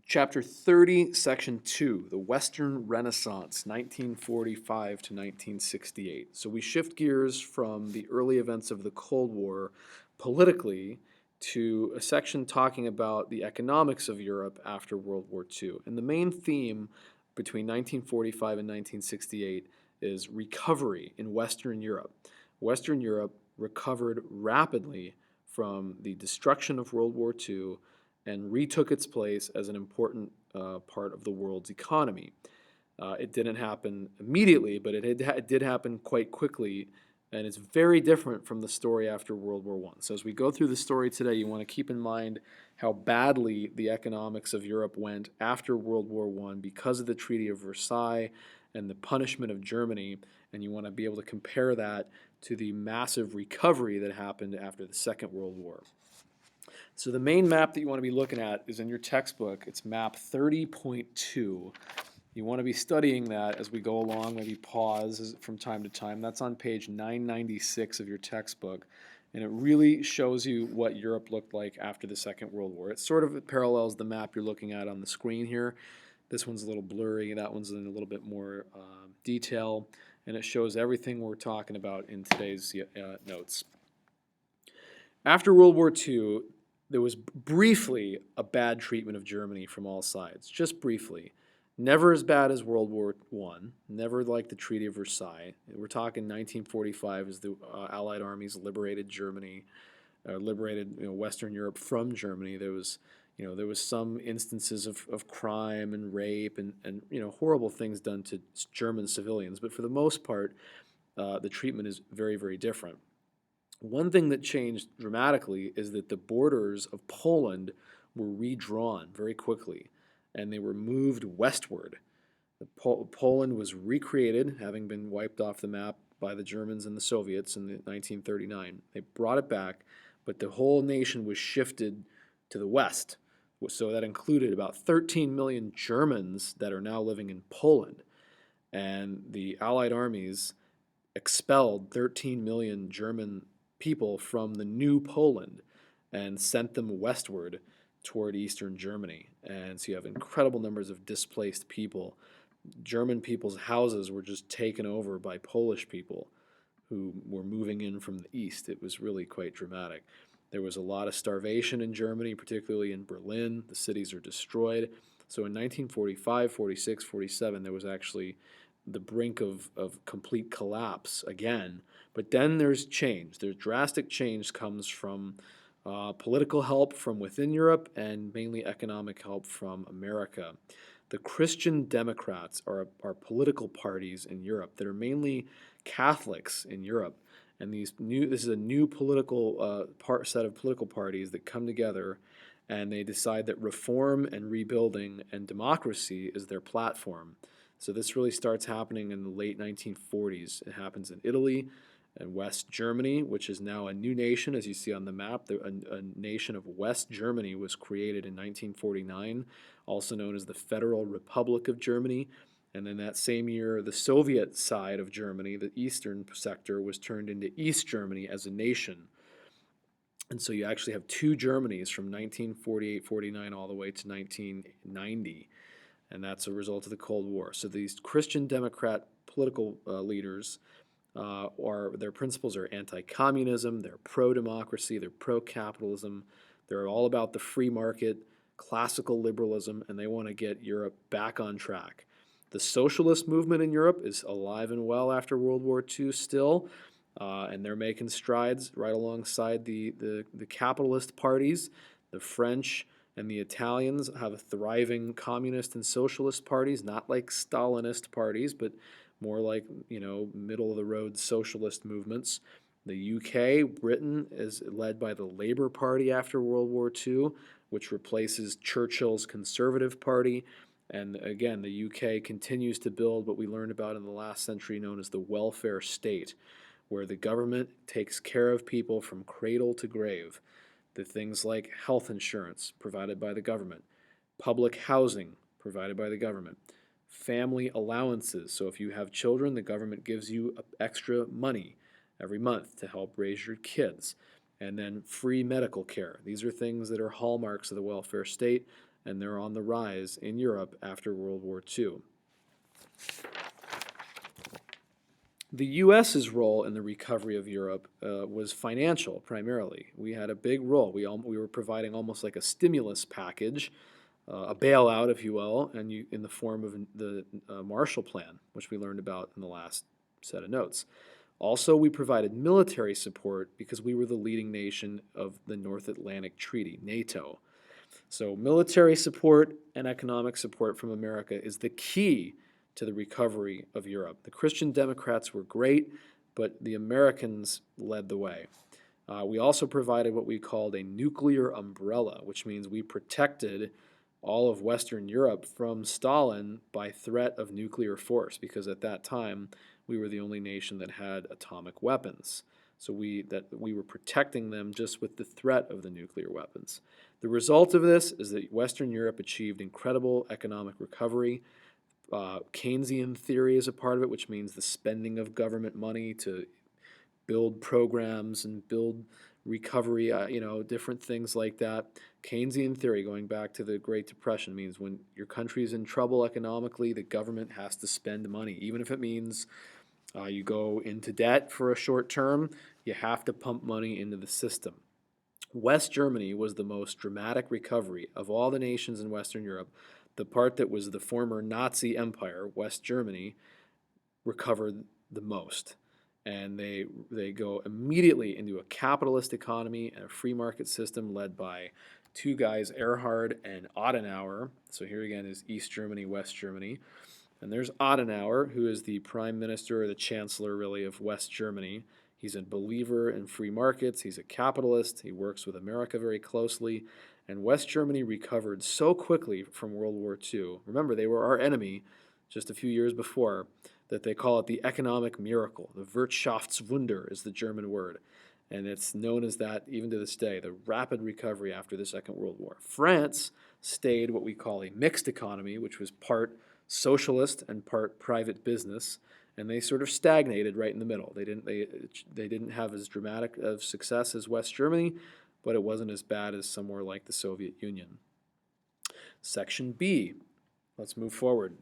Chapter 30, Section 2, The Western Renaissance, 1945 to 1968. So we shift gears from the early events of the Cold War politically to a section talking about the economics of Europe after World War II. And the main theme between 1945 and 1968 is recovery in Western Europe. Western Europe recovered rapidly from the destruction of World War II and retook its place as an important part of the world's economy. It didn't happen immediately, but it did happen quite quickly, and it's very different from the story after World War I. So as we go through the story today, you want to keep in mind how badly the economics of Europe went after World War I because of the Treaty of Versailles and the punishment of Germany, and you want to be able to compare that to the massive recovery that happened after the Second World War. So the main map that you want to be looking at is in your textbook. It's map 30.2. You want to be studying that as we go along, maybe pause from time to time. That's on page 996 of your textbook, and it really shows you what Europe looked like after the Second World War. It sort of parallels the map you're looking at on the screen here. This one's a little blurry, that one's in a little bit more detail, and it shows everything we're talking about in today's notes. After World War II, there was briefly a bad treatment of Germany from all sides, just briefly. Never as bad as World War I, never like the Treaty of Versailles. We're talking 1945 as the Allied armies liberated Germany, liberated Western Europe from Germany. There was some instances of crime and rape and horrible things done to German civilians, but for the most part, the treatment is very, very different. One thing that changed dramatically is that the borders of Poland were redrawn very quickly, and they were moved westward. Poland was recreated, having been wiped off the map by the Germans and the Soviets in 1939. They brought it back, but the whole nation was shifted to the west. So that included about 13 million Germans that are now living in Poland. And the Allied armies expelled 13 million German people from the new Poland and sent them westward toward eastern Germany. And so you have incredible numbers of displaced people. German people's houses were just taken over by Polish people who were moving in from the east. It was really quite dramatic. There was a lot of starvation in Germany, particularly in Berlin. The cities are destroyed. So in 1945, 46, 47, there was actually the brink of complete collapse again. But then there's change. There's drastic change comes from political help from within Europe and mainly economic help from America. The Christian Democrats are political parties in Europe that are mainly Catholics in Europe. And this is a new political set of political parties that come together, and they decide that reform and rebuilding and democracy is their platform. So this really starts happening in the late 1940s. It happens in Italy and West Germany, which is now a new nation, as you see on the map. A nation of West Germany was created in 1949, also known as the Federal Republic of Germany. And then that same year, the Soviet side of Germany, the eastern sector, was turned into East Germany as a nation. And so you actually have two Germanys from 1948-49 all the way to 1990. And that's a result of the Cold War. So these Christian Democrat political leaders, their principles are anti-communism, they're pro-democracy, they're pro-capitalism, they're all about the free market, classical liberalism, and they want to get Europe back on track. The socialist movement in Europe is alive and well after World War II still, and they're making strides right alongside the capitalist parties. The French and the Italians have a thriving communist and socialist parties, not like Stalinist parties, but more like, middle-of-the-road socialist movements. The UK, Britain, is led by the Labour Party after World War II, which replaces Churchill's Conservative Party. And again, the UK continues to build what we learned about in the last century known as the welfare state, where the government takes care of people from cradle to grave. The things like health insurance provided by the government, public housing provided by the government, family allowances. So if you have children, the government gives you extra money every month to help raise your kids. And then free medical care. These are things that are hallmarks of the welfare state, and they're on the rise in Europe after World War II. The U.S.'s role in the recovery of Europe was financial primarily. We had a big role. We were providing almost like a stimulus package, a bailout, if you will, and in the form of the Marshall Plan, which we learned about in the last set of notes. Also, we provided military support because we were the leading nation of the North Atlantic Treaty, NATO. So military support and economic support from America is the key to the recovery of Europe. The Christian Democrats were great, but the Americans led the way. We also provided what we called a nuclear umbrella, which means we protected all of Western Europe from Stalin by threat of nuclear force, because at that time we were the only nation that had atomic weapons. So we were protecting them just with the threat of the nuclear weapons. The result of this is that Western Europe achieved incredible economic recovery. Keynesian theory is a part of it, which means the spending of government money to build programs and build recovery, different things like that. Keynesian theory, going back to the Great Depression, means when your country is in trouble economically, the government has to spend money. Even if it means you go into debt for a short term, you have to pump money into the system. West Germany was the most dramatic recovery of all the nations in Western Europe. The part that was the former Nazi Empire, West Germany, recovered the most. And they go immediately into a capitalist economy and a free market system led by two guys, Erhard and Adenauer. So here again is East Germany, West Germany. And there's Adenauer, who is the prime minister or the chancellor, really, of West Germany. He's a believer in free markets. He's a capitalist. He works with America very closely. And West Germany recovered so quickly from World War II. Remember, they were our enemy just a few years before, that they call it the economic miracle. The Wirtschaftswunder is the German word. And it's known as that even to this day, the rapid recovery after the Second World War. France stayed what we call a mixed economy, which was part socialist and part private business, and they sort of stagnated right in the middle. They didn't have as dramatic of success as West Germany, but it wasn't as bad as somewhere like the Soviet Union. Section B, let's move forward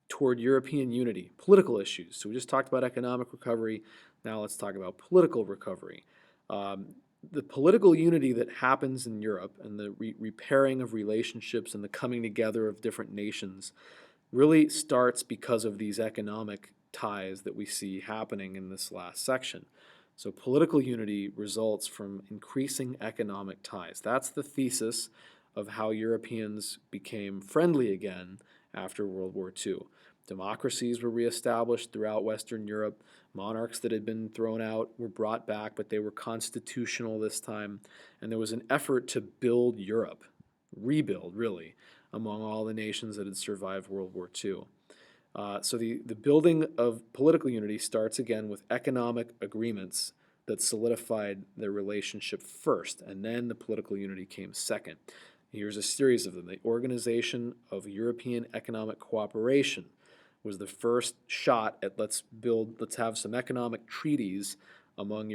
toward European unity, political issues. So we just talked about economic recovery. Now let's talk about political recovery. The political unity that happens in Europe and the repairing of relationships and the coming together of different nations really starts because of these economic ties that we see happening in this last section. So political unity results from increasing economic ties. That's the thesis of how Europeans became friendly again after World War II. Democracies were reestablished throughout Western Europe. Monarchs that had been thrown out were brought back, but they were constitutional this time. And there was an effort to build Europe, rebuild really, among all the nations that had survived World War II. So the building of political unity starts again with economic agreements that solidified their relationship first, and then the political unity came second. Here's a series of them. The Organization of European Economic Cooperation was the first shot at let's have some economic treaties among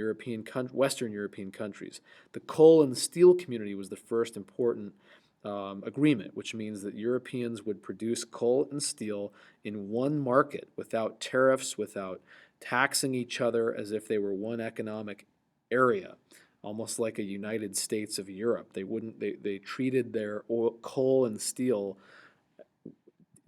Western European countries. The Coal and Steel Community was the first important agreement, which means that Europeans would produce coal and steel in one market without tariffs, without taxing each other as if they were one economic area, almost like a United States of Europe. They treated their coal and steel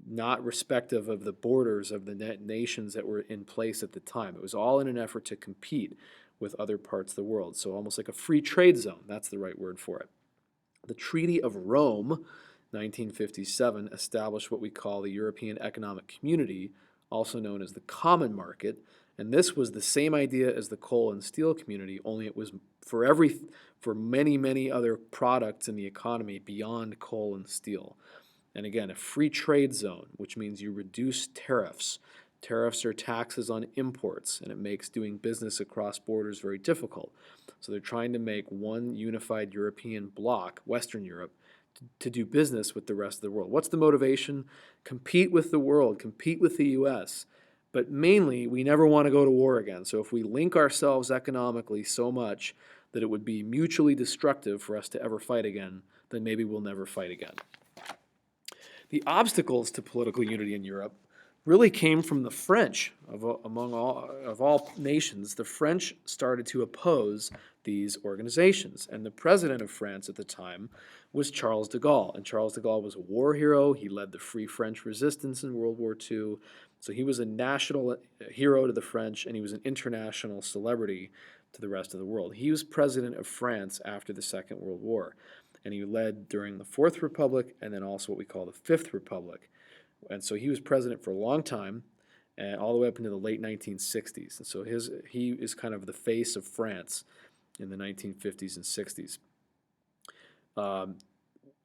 not respective of the borders of the nations that were in place at the time. It was all in an effort to compete with other parts of the world. So almost like a free trade zone. That's the right word for it. The Treaty of Rome, 1957, established what we call the European Economic Community, also known as the Common Market. And this was the same idea as the Coal and Steel Community, only it was for many, many other products in the economy beyond coal and steel. And again, a free trade zone, which means you reduce tariffs. Tariffs are taxes on imports, and it makes doing business across borders very difficult. So they're trying to make one unified European bloc, Western Europe, to do business with the rest of the world. What's the motivation? Compete with the world, compete with the U.S., but mainly we never want to go to war again. So if we link ourselves economically so much that it would be mutually destructive for us to ever fight again, then maybe we'll never fight again. The obstacles to political unity in Europe really came from the French. Among all nations, the French started to oppose these organizations. And the president of France at the time was Charles de Gaulle. And Charles de Gaulle was a war hero. He led the Free French Resistance in World War II. So he was a national hero to the French, and he was an international celebrity to the rest of the world. He was president of France after the Second World War, and he led during the Fourth Republic and then also what we call the Fifth Republic. And so he was president for a long time, and all the way up into the late 1960s. And so he is kind of the face of France in the 1950s and 60s.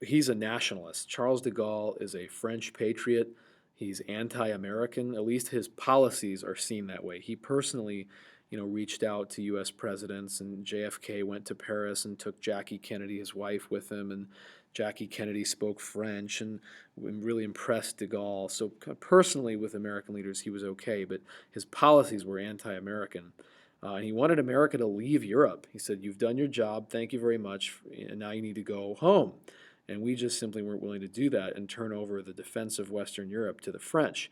He's a nationalist. Charles de Gaulle is a French patriot. He's anti-American. At least his policies are seen that way. He personally, reached out to U.S. presidents, and JFK went to Paris and took Jackie Kennedy, his wife, with him, and Jackie Kennedy spoke French and really impressed de Gaulle. So personally, with American leaders, he was okay, but his policies were anti-American. And he wanted America to leave Europe. He said, "You've done your job, thank you very much, and now you need to go home." And we just simply weren't willing to do that and turn over the defense of Western Europe to the French,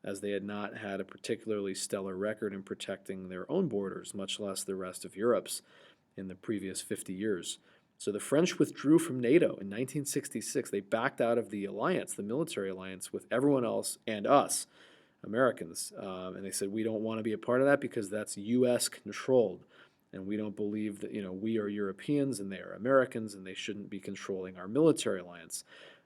as they had not had a particularly stellar record in protecting their own borders, much less the rest of Europe's, in the previous 50 years. So the French withdrew from NATO in 1966. They backed out of the alliance, the military alliance, with everyone else and us, Americans. And they said, we don't want to be a part of that because that's U.S. controlled. And we don't believe that, we are Europeans and they are Americans and they shouldn't be controlling our military alliance.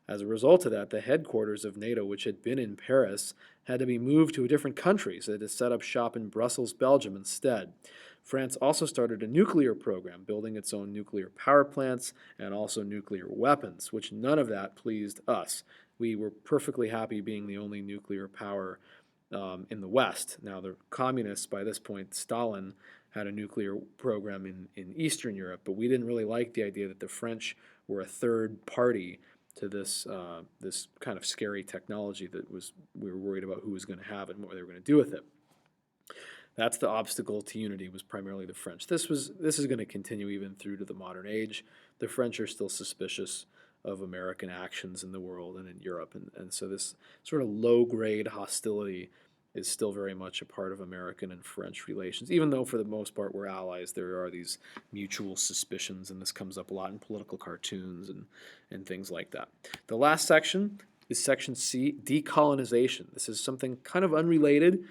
As a result of that, the headquarters of NATO, which had been in Paris, had to be moved to a different country, so they had to set up shop in Brussels, Belgium instead. France also started a nuclear program, building its own nuclear power plants and also nuclear weapons, which none of that pleased us. We were perfectly happy being the only nuclear power in the West. Now, the communists, by this point, Stalin, had a nuclear program in Eastern Europe, but we didn't really like the idea that the French were a third party to this kind of scary technology that we were worried about who was going to have it and what they were going to do with it. That's the obstacle to unity, was primarily the French. This is going to continue even through to the modern age. The French are still suspicious of American actions in the world and in Europe, and so this sort of low-grade hostility is still very much a part of American and French relations. Even though for the most part we're allies, there are these mutual suspicions, and this comes up a lot in political cartoons and things like that. The last section is section C, decolonization. This is something kind of unrelated,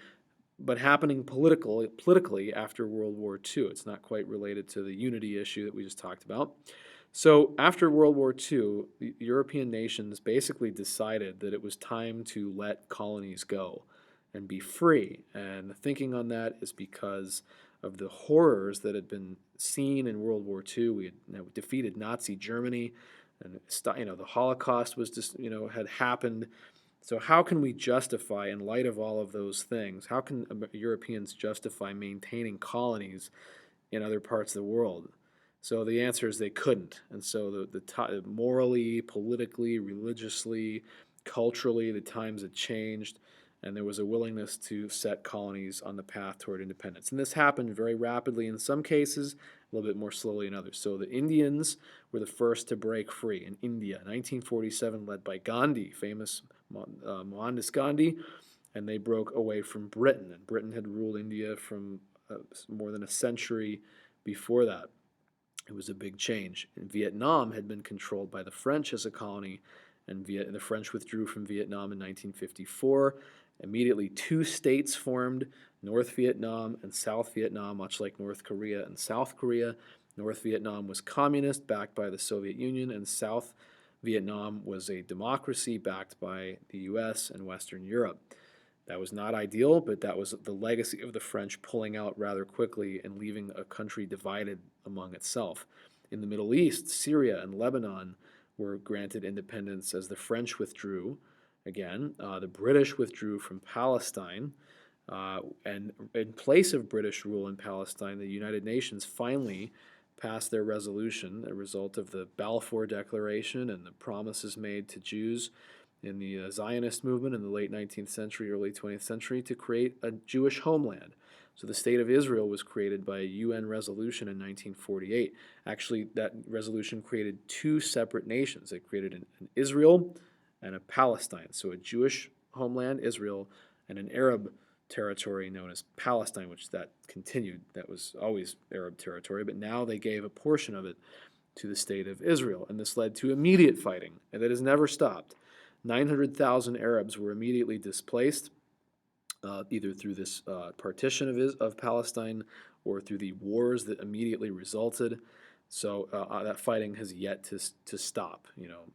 but happening politically after World War II. It's not quite related to the unity issue that we just talked about. So after World War II, the European nations basically decided that it was time to let colonies go and be free. And the thinking on that is because of the horrors that had been seen in World War II. We had defeated Nazi Germany, and the Holocaust was just had happened. So how can we justify, in light of all of those things, how can Europeans justify maintaining colonies in other parts of the world? So the answer is they couldn't. And so morally, politically, religiously, culturally, the times had changed, and there was a willingness to set colonies on the path toward independence. And this happened very rapidly in some cases, a little bit more slowly in others. So the Indians were the first to break free in India, 1947, led by Gandhi, famous Mohandas Gandhi, and they broke away from Britain. And Britain had ruled India from more than a century before that. It was a big change. And Vietnam had been controlled by the French as a colony, and the French withdrew from Vietnam in 1954. Immediately, two states formed, North Vietnam and South Vietnam, much like North Korea and South Korea. North Vietnam was communist, backed by the Soviet Union, and South Vietnam was a democracy backed by the U.S. and Western Europe. That was not ideal, but that was the legacy of the French pulling out rather quickly and leaving a country divided among itself. In the Middle East, Syria and Lebanon were granted independence as the French withdrew. Again, the British withdrew from Palestine, and in place of British rule in Palestine, the United Nations finally passed their resolution, a result of the Balfour Declaration and the promises made to Jews in the Zionist movement in the late 19th century, early 20th century, to create a Jewish homeland. So the State of Israel was created by a UN resolution in 1948. Actually, that resolution created two separate nations. It created an Israel and a Palestine. So a Jewish homeland, Israel, and an Arab territory known as Palestine, which that continued. That was always Arab territory, but now they gave a portion of it to the state of Israel, and this led to immediate fighting, and that has never stopped. 900,000 Arabs were immediately displaced, either through this partition of Palestine or through the wars that immediately resulted. So that fighting has yet to stop,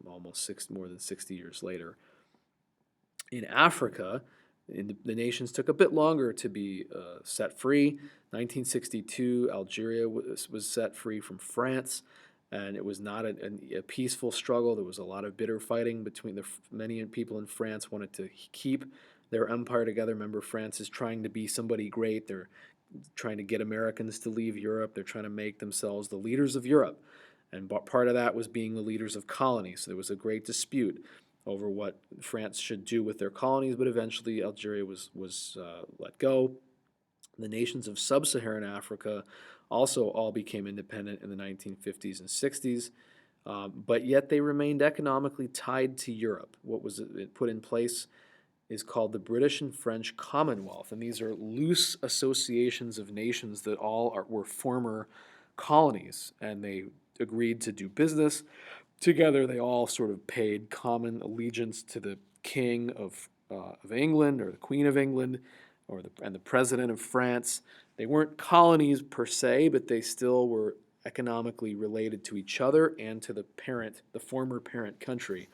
almost more than 60 years later. In Africa, the nations took a bit longer to be set free. 1962, Algeria was set free from France, and it was not a peaceful struggle. There was a lot of bitter fighting between many people in France wanted to keep their empire together. Remember, France is trying to be somebody great. They're trying to get Americans to leave Europe. They're trying to make themselves the leaders of Europe. And part of that was being the leaders of colonies. So there was a great dispute over what France should do with their colonies, but eventually Algeria was let go. The nations of sub-Saharan Africa also all became independent in the 1950s and 60s, but yet they remained economically tied to Europe. What was it put in place is called the British and French Commonwealth, and these are loose associations of nations that were former colonies, and they agreed to do business together. They all sort of paid common allegiance to the King of England, or the Queen of England, and the President of France. They weren't colonies per se, but they still were economically related to each other and to the former parent country.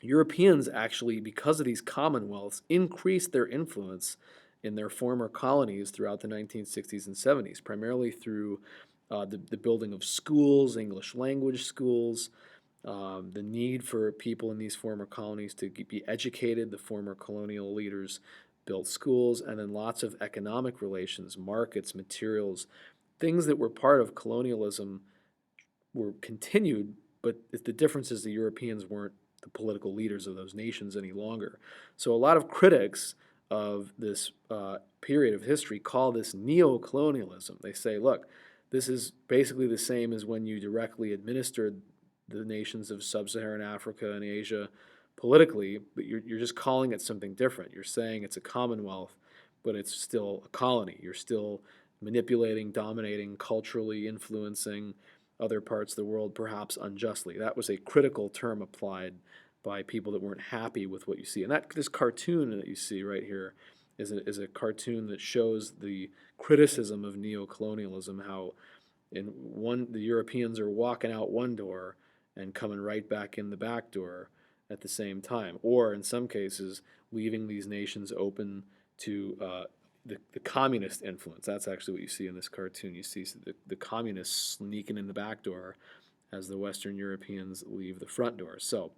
Europeans actually, because of these commonwealths, increased their influence in their former colonies throughout the 1960s and 70s, primarily through the building of schools, English language schools, the need for people in these former colonies to be educated. The former colonial leaders built schools, and then lots of economic relations, markets, materials, things that were part of colonialism were continued, but the difference is the Europeans weren't the political leaders of those nations any longer. So a lot of critics of this period of history call this neo-colonialism. They say, look, this is basically the same as when you directly administered the nations of sub-Saharan Africa and Asia politically, but you're just calling it something different. You're saying it's a commonwealth, but it's still a colony. You're still manipulating, dominating, culturally influencing other parts of the world, perhaps unjustly. That was a critical term applied by people that weren't happy with what you see. And this cartoon that you see right here is a cartoon that shows the criticism of neo-colonialism, how the Europeans are walking out one door and coming right back in the back door at the same time, or in some cases leaving these nations open to the communist influence. That's actually what you see in this cartoon. You see the communists sneaking in the back door as the Western Europeans leave the front door. So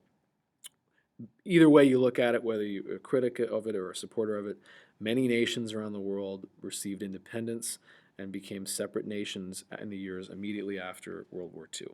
either way you look at it, whether you're a critic of it or a supporter of it, many nations around the world received independence and became separate nations in the years immediately after World War II.